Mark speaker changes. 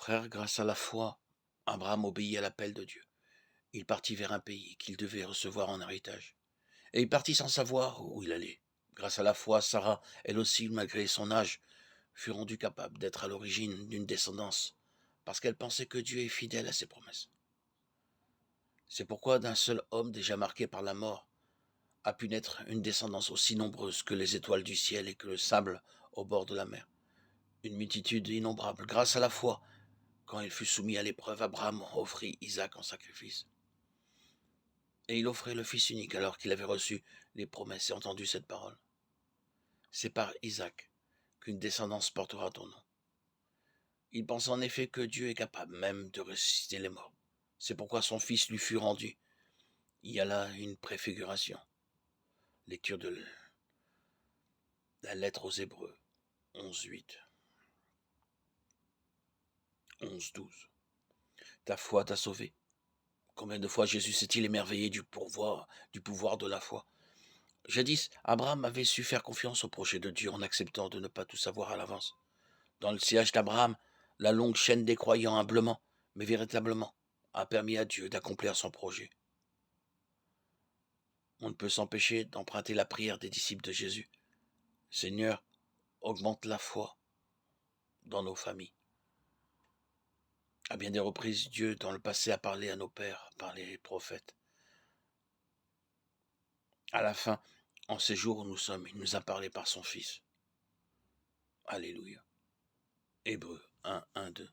Speaker 1: Frère, grâce à la foi, Abraham obéit à l'appel de Dieu. Il partit vers un pays qu'il devait recevoir en héritage. Et il partit sans savoir où il allait. Grâce à la foi, Sarah, elle aussi, malgré son âge, fut rendue capable d'être à l'origine d'une descendance, parce qu'elle pensait que Dieu est fidèle à ses promesses. C'est pourquoi d'un seul homme déjà marqué par la mort a pu naître une descendance aussi nombreuse que les étoiles du ciel et que le sable au bord de la mer. Une multitude innombrable. Grâce à la foi, quand il fut soumis à l'épreuve, Abraham offrit Isaac en sacrifice. Et il offrait le fils unique alors qu'il avait reçu les promesses et entendu cette parole. C'est par Isaac qu'une descendance portera ton nom. Il pense en effet que Dieu est capable même de ressusciter les morts. C'est pourquoi son fils lui fut rendu. Il y a là une préfiguration. Lecture de la lettre aux Hébreux, 11.8, 11.12. Ta foi t'a sauvé. Combien de fois Jésus s'est-il émerveillé du pouvoir de la foi? Jadis, Abraham avait su faire confiance au projet de Dieu en acceptant de ne pas tout savoir à l'avance. Dans le sillage d'Abraham, la longue chaîne des croyants humblement, mais véritablement, a permis à Dieu d'accomplir son projet. On ne peut s'empêcher d'emprunter la prière des disciples de Jésus. Seigneur, augmente la foi dans nos familles. À bien des reprises, Dieu, dans le passé, a parlé à nos pères par les prophètes. À la fin, en ces jours où nous sommes, il nous a parlé par son Fils. Alléluia. Hébreux 1, 1, 2.